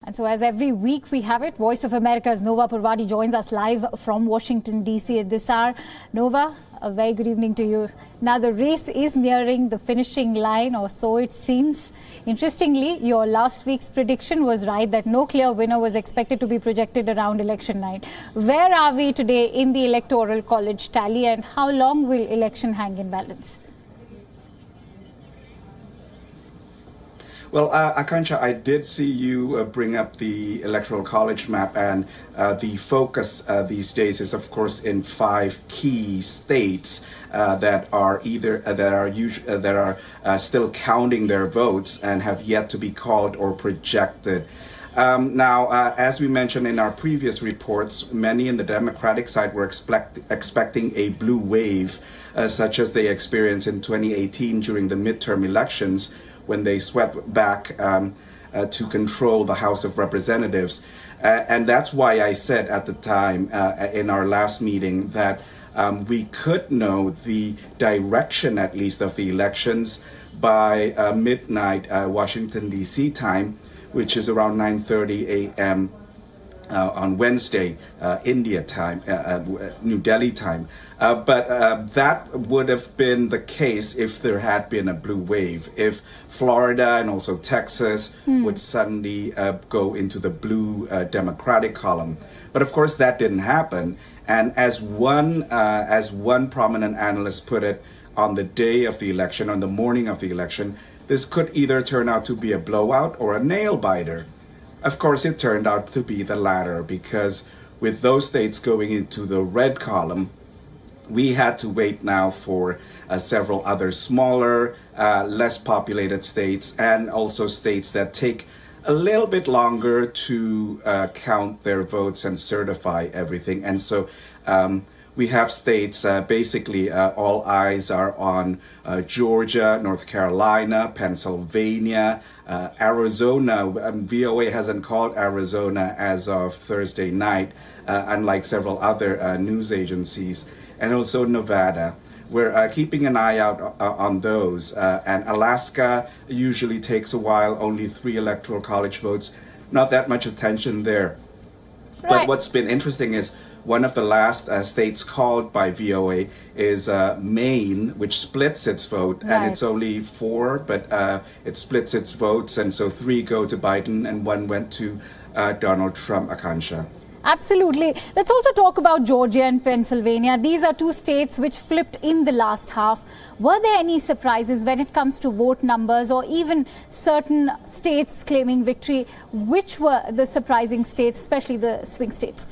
And so as every week we have it, Voice of America's Nova Purvadi joins us live from Washington, D.C. at this hour. Nova, a very good evening to you. Now the race is nearing the finishing line, or so it seems. Interestingly, your last week's prediction was right that no clear winner was expected to be projected around election night. Where are we today in the Electoral College tally, and how long will election hang in balance? Well, Akansha, I did see you bring up the Electoral College map, and the focus these days is, of course, in 5 key states that are still counting their votes and have yet to be called or projected. Now, as we mentioned in our previous reports, many in the Democratic side were expecting a blue wave, such as they experienced in 2018 during the midterm elections, when they swept back to control the House of Representatives. And that's why I said at the time in our last meeting that we could know the direction, at least, of the elections by midnight Washington, D.C. time, which is around 9:30 a.m. On Wednesday, India time, New Delhi time. But that would have been the case if there had been a blue wave, if Florida and also Texas would suddenly go into the blue Democratic column. But of course, that didn't happen. And as one prominent analyst put it, on the day of the election, on the morning of the election, this could either turn out to be a blowout or a nail biter. Of course, it turned out to be the latter, because with those states going into the red column, we had to wait now for several other smaller, less populated states, and also states that take a little bit longer to count their votes and certify everything. And so we have states, basically all eyes are on Georgia, North Carolina, Pennsylvania, Arizona. VOA hasn't called Arizona as of Thursday night, unlike several other news agencies, and also Nevada. We're keeping an eye out on those. And Alaska usually takes a while, only 3 electoral college votes, not that much attention there. Right. But what's been interesting is one of the last states called by VOA is Maine, which splits its vote, right. And it's only 4, but it splits its votes, and so 3 go to Biden and 1 went to Donald Trump, Akansha. Absolutely. Let's also talk about Georgia and Pennsylvania. These are 2 states which flipped in the last half. Were there any surprises when it comes to vote numbers, or even certain states claiming victory? Which were the surprising states, especially the swing states?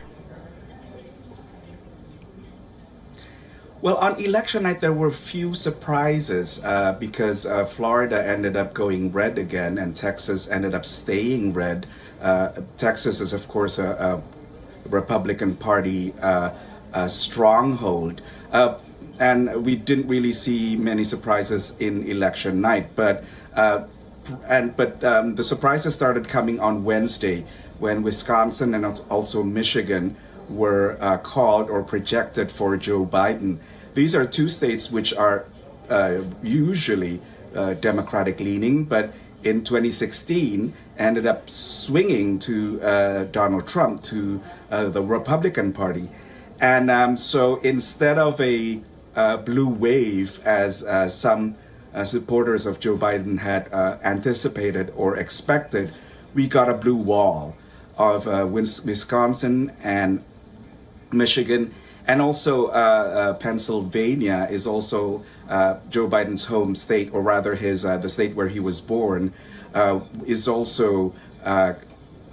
Well, on election night, there were few surprises because Florida ended up going red again, and Texas ended up staying red. Texas is, of course, a Republican Party stronghold. And we didn't really see many surprises in election night. But the surprises started coming on Wednesday, when Wisconsin and also Michigan were called or projected for Joe Biden. These are 2 states which are usually Democratic leaning, but in 2016 ended up swinging to Donald Trump, to the Republican Party. And so instead of a blue wave, as some supporters of Joe Biden had anticipated or expected, we got a blue wall of Wisconsin and Michigan, and also Pennsylvania is also Joe Biden's home state, or rather his the state where he was born, is also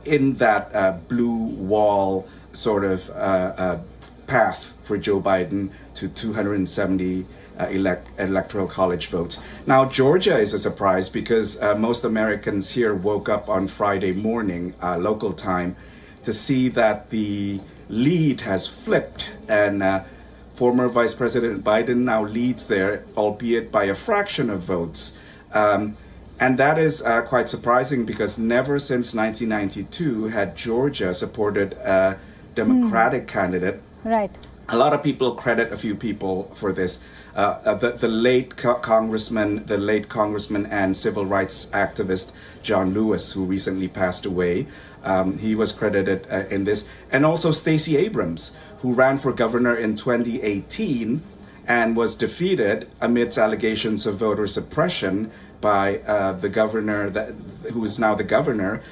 in that blue wall sort of path for Joe Biden to 270 electoral college votes. Now, Georgia is a surprise because most Americans here woke up on Friday morning, local time, to see that the lead has flipped, and former Vice President Biden now leads there, albeit by a fraction of votes. And that is quite surprising, because never since 1992 had Georgia supported a Democratic candidate Right. A lot of people credit a few people for this. The late congressman and civil rights activist John Lewis, who recently passed away, he was credited in this, and also Stacey Abrams, who ran for governor in 2018 and was defeated amidst allegations of voter suppression by the governor who is now the governor.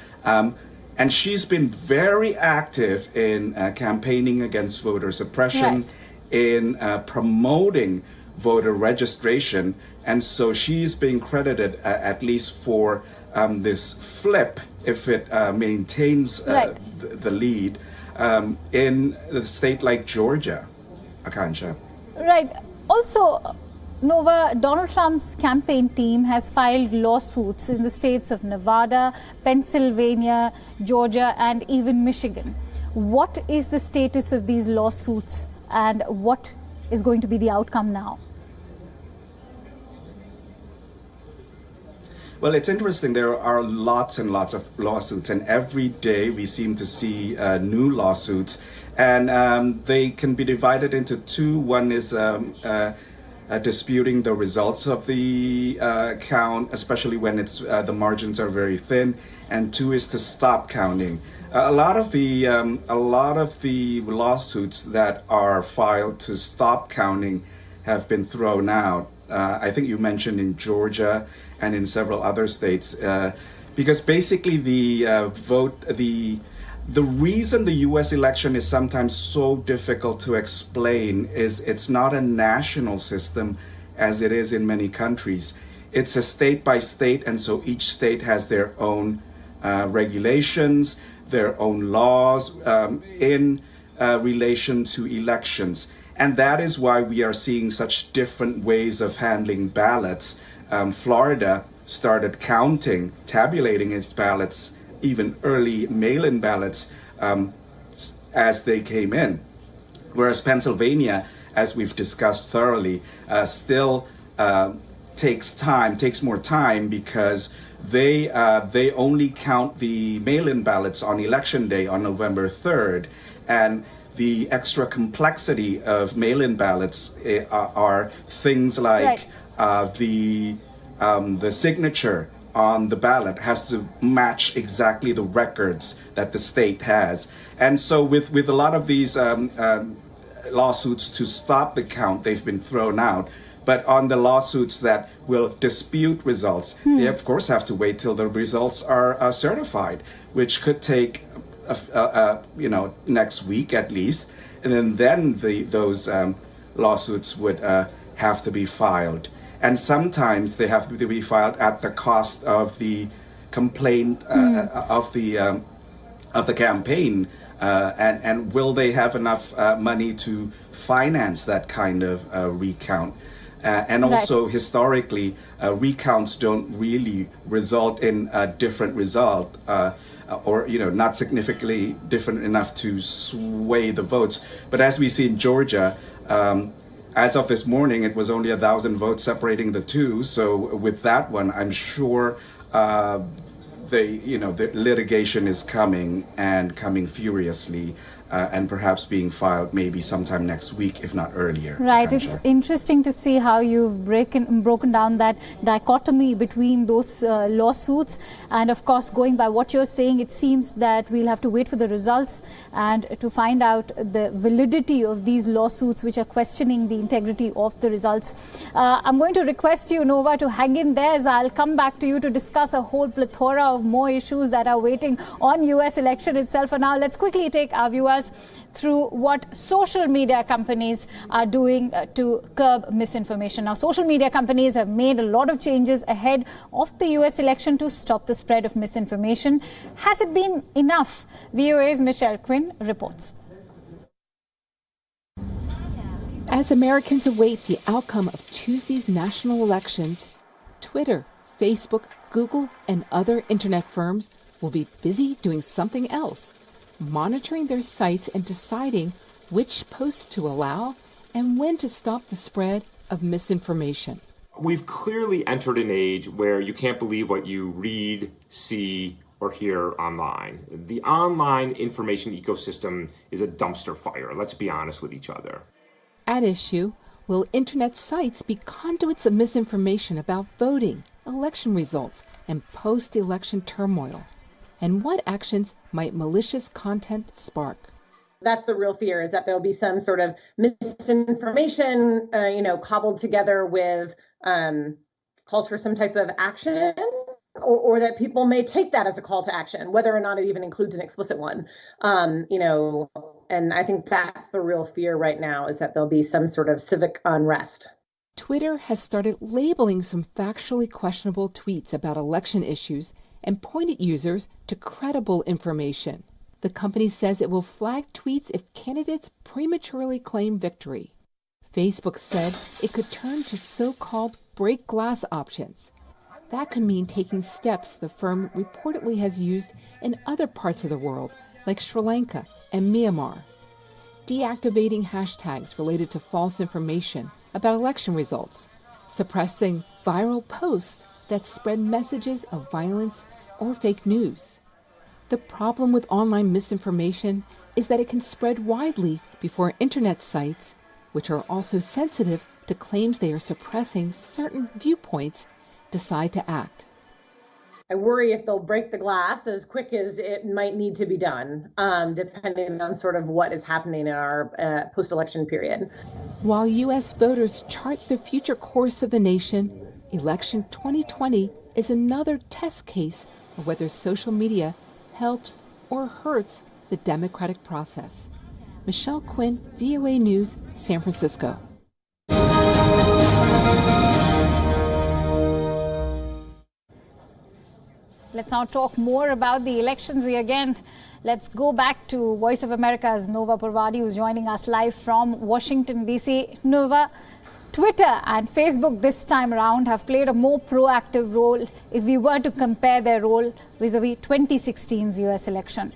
And she's been very active in campaigning against voter suppression, in promoting voter registration. And so she's being credited at least for this flip, if it maintains the lead, in a state like Georgia, Akansha. Right. Also, Nova, Donald Trump's campaign team has filed lawsuits in the states of Nevada, Pennsylvania, Georgia, and even Michigan. What is the status of these lawsuits, and what is going to be the outcome now? Well, it's interesting. There are lots and lots of lawsuits, and every day we seem to see new lawsuits, and they can be divided into two. One is disputing the results of the count, especially when it's the margins are very thin, and two is to stop counting. A lot of the lawsuits that are filed to stop counting have been thrown out. I think you mentioned in Georgia and in several other states, because basically the reason the U.S. election is sometimes so difficult to explain is it's not a national system as it is in many countries. It's a state by state, and so each state has their own regulations, their own laws in relation to elections. And that is why we are seeing such different ways of handling ballots. Florida started tabulating its ballots, even early mail-in ballots, as they came in. Whereas Pennsylvania, as we've discussed thoroughly, still takes more time because they only count the mail-in ballots on election day on November 3rd. And the extra complexity of mail-in ballots are things like the signature on the ballot has to match exactly the records that the state has. And so with a lot of these lawsuits to stop the count, they've been thrown out. But on the lawsuits that will dispute results, they of course have to wait till the results are certified, which could take next week at least. And then those lawsuits would have to be filed. And sometimes they have to be filed at the cost of the complaint of the campaign. And will they have enough money to finance that kind of recount? And also historically, recounts don't really result in a different result, or not significantly different enough to sway the votes. But as we see in Georgia, as of this morning, it was only 1,000 votes separating the two. So with that one, I'm sure the litigation is coming furiously. And perhaps being filed maybe sometime next week, if not earlier. Right. It's interesting to see how you've broken down that dichotomy between those lawsuits. And of course, going by what you're saying, it seems that we'll have to wait for the results and to find out the validity of these lawsuits, which are questioning the integrity of the results. I'm going to request you, Nova, to hang in there as I'll come back to you to discuss a whole plethora of more issues that are waiting on U.S. election itself. For now, let's quickly take our viewers through what social media companies are doing to curb misinformation. Now, social media companies have made a lot of changes ahead of the US election to stop the spread of misinformation. Has it been enough? VOA's Michelle Quinn reports. As Americans await the outcome of Tuesday's national elections, Twitter, Facebook, Google, and other internet firms will be busy doing something else, monitoring their sites and deciding which posts to allow and when to stop the spread of misinformation. We've clearly entered an age where you can't believe what you read, see, or here online. The online information ecosystem is a dumpster fire, let's be honest with each other. At issue, will internet sites be conduits of misinformation about voting, election results, and post-election turmoil? And what actions might malicious content spark? That's the real fear, is that there'll be some sort of misinformation, cobbled together with calls for some type of action, or that people may take that as a call to action, whether or not it even includes an explicit one. And I think that's the real fear right now, is that there'll be some sort of civic unrest. Twitter has started labeling some factually questionable tweets about election issues and pointed users to credible information. The company says it will flag tweets if candidates prematurely claim victory. Facebook said it could turn to so-called break glass options. That could mean taking steps the firm reportedly has used in other parts of the world, like Sri Lanka and Myanmar. Deactivating hashtags related to false information about election results, suppressing viral posts that spread messages of violence or fake news. The problem with online misinformation is that it can spread widely before internet sites, which are also sensitive to claims they are suppressing certain viewpoints, decide to act. I worry if they'll break the glass as quick as it might need to be done, depending on sort of what is happening in our post-election period. While U.S. voters chart the future course of the nation, election 2020 is another test case of whether social media helps or hurts the democratic process. Michelle Quinn, VOA News, San Francisco. Let's now talk more about the elections. Let's go back to Voice of America's Nova Purvadi, who's joining us live from Washington, D.C. Nova, Twitter and Facebook this time around have played a more proactive role if we were to compare their role vis-a-vis 2016's US election.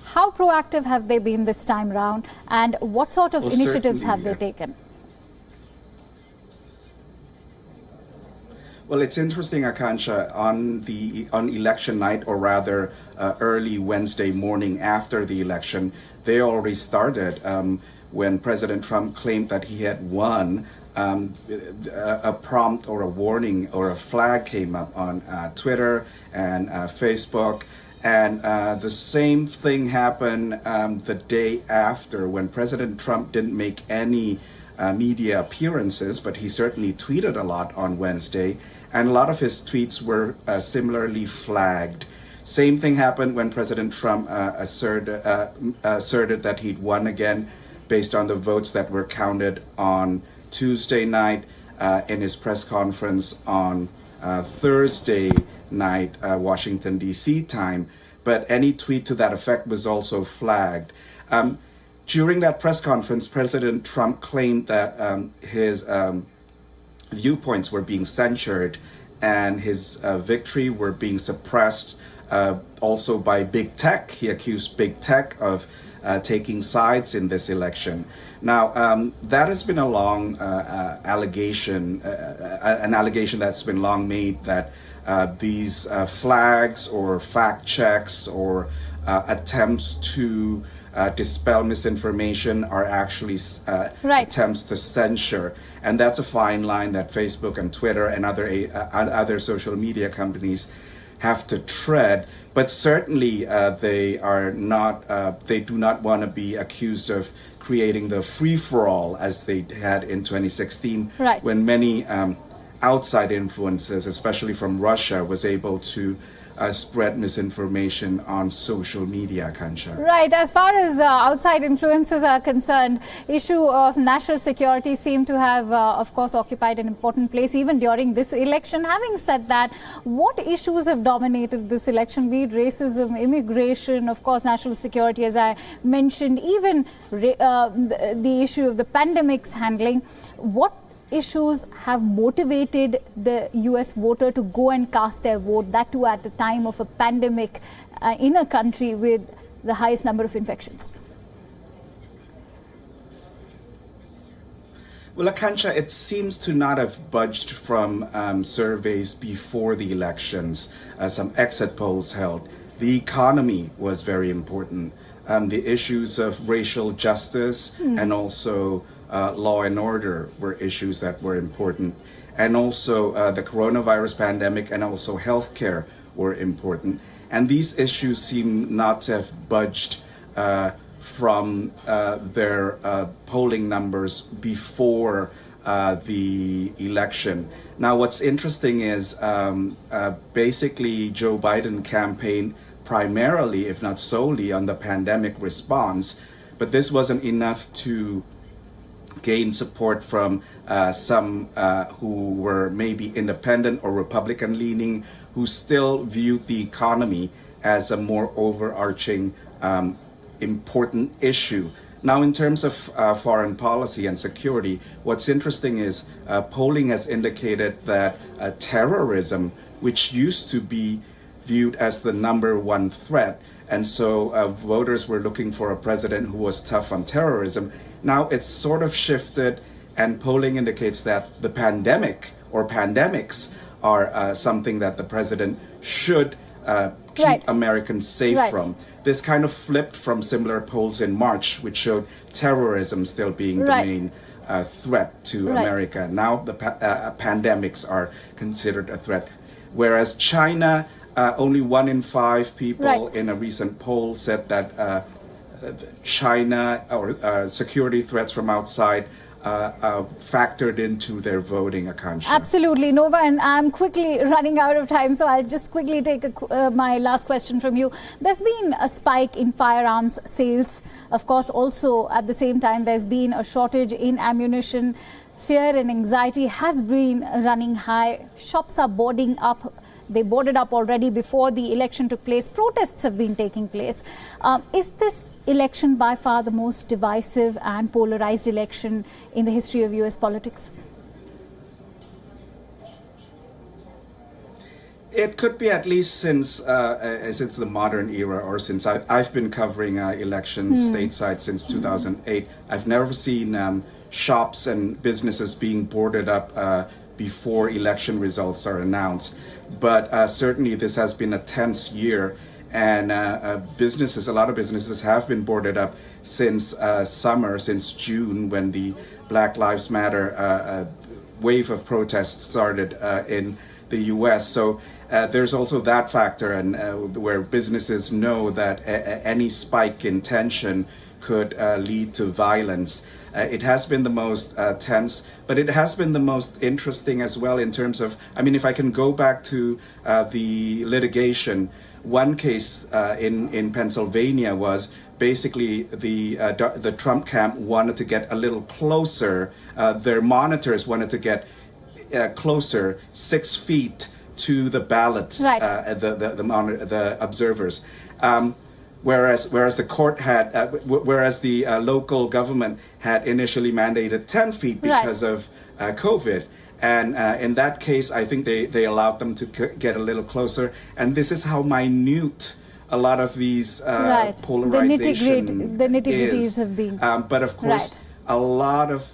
How proactive have they been this time around, and what sort of initiatives have they taken? Well, it's interesting, Akansha, on election night, or rather early Wednesday morning after the election, they already started when President Trump claimed that he had won. A prompt or a warning or a flag came up on Twitter and Facebook. And the same thing happened the day after, when President Trump didn't make any media appearances, but he certainly tweeted a lot on Wednesday. And a lot of his tweets were similarly flagged. Same thing happened when President Trump asserted that he'd won again based on the votes that were counted on Tuesday night, in his press conference on Thursday night, Washington, D.C. time. But any tweet to that effect was also flagged. During that press conference, President Trump claimed that his viewpoints were being censored and his victory were being suppressed also by big tech. He accused big tech of taking sides in this election. Now, that has been a long allegation, an allegation that's been long made, that these flags or fact checks or attempts to dispel misinformation are actually attempts to censure. And that's a fine line that Facebook and Twitter and other social media companies have to tread. But certainly they do not want to be accused of creating the free-for-all as they had in 2016, when many outside influences, especially from Russia, was able to spread misinformation on social media, Kansha. Right. As far as outside influences are concerned, issue of national security seemed to have, of course, occupied an important place even during this election. Having said that, what issues have dominated this election, be it racism, immigration, of course, national security, as I mentioned, even the issue of the pandemic's handling? What issues have motivated the US voter to go and cast their vote, that too at the time of a pandemic in a country with the highest number of infections? Well, Akansha, it seems to not have budged from surveys before the elections, some exit polls held. The economy was very important. The issues of racial justice and also law and order were issues that were important. And also the coronavirus pandemic and also healthcare were important. And these issues seem not to have budged from their polling numbers before the election. Now, what's interesting is basically Joe Biden campaigned primarily, if not solely, on the pandemic response, but this wasn't enough to gain support from some who were maybe independent or Republican leaning, who still viewed the economy as a more overarching important issue. Now, in terms of foreign policy and security, what's interesting is polling has indicated that terrorism, which used to be viewed as the #1 threat, and so voters were looking for a president who was tough on terrorism. Now it's sort of shifted, and polling indicates that the pandemic or pandemics are something that the president should keep Americans safe from. This kind of flipped from similar polls in March, which showed terrorism still being the main threat to America. Now the pandemics are considered a threat. Whereas China, only 1 in 5 people in a recent poll said that China or security threats from outside factored into their voting account. Absolutely, Nova, and I'm quickly running out of time, so I'll just quickly take my last question from you. There's been a spike in firearms sales. Of course, also at the same time, there's been a shortage in ammunition. Fear and anxiety has been running high. Shops are boarding up. They boarded up already before the election took place. Protests have been taking place. Is this election by far the most divisive and polarized election in the history of US politics? It could be, at least since the modern era, or since I've been covering elections stateside since 2008. I've never seen shops and businesses being boarded up before election results are announced. But certainly this has been a tense year, and a lot of businesses have been boarded up since summer, since June, when the Black Lives Matter wave of protests started in the US. So there's also that factor, and where businesses know that any spike in tension could lead to violence. It has been the most tense, but it has been the most interesting as well in terms of, I mean, if I can go back to the litigation, one case in Pennsylvania was basically the Trump camp wanted to get a little closer. Their monitors wanted to get closer, 6 feet to the ballots, the observers. Whereas the court had, whereas the local government had initially mandated 10 feet because of COVID. And in that case, I think they allowed them to get a little closer. And this is how minute a lot of these polarization the nitty-gritties have been. But of course, a lot of...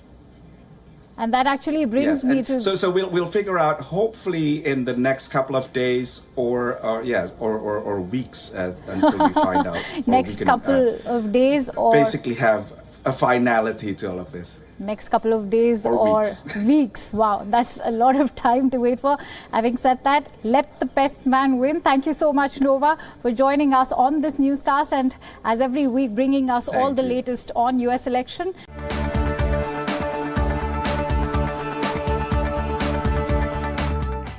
And that actually brings me to... So we'll figure out, hopefully in the next couple of days or weeks until we find out. Next couple of days, or... basically have a finality to all of this. Next couple of days or weeks. Wow, that's a lot of time to wait for. Having said that, let the best man win. Thank you so much, Nova, for joining us on this newscast, and as every week bringing us all the latest on US election.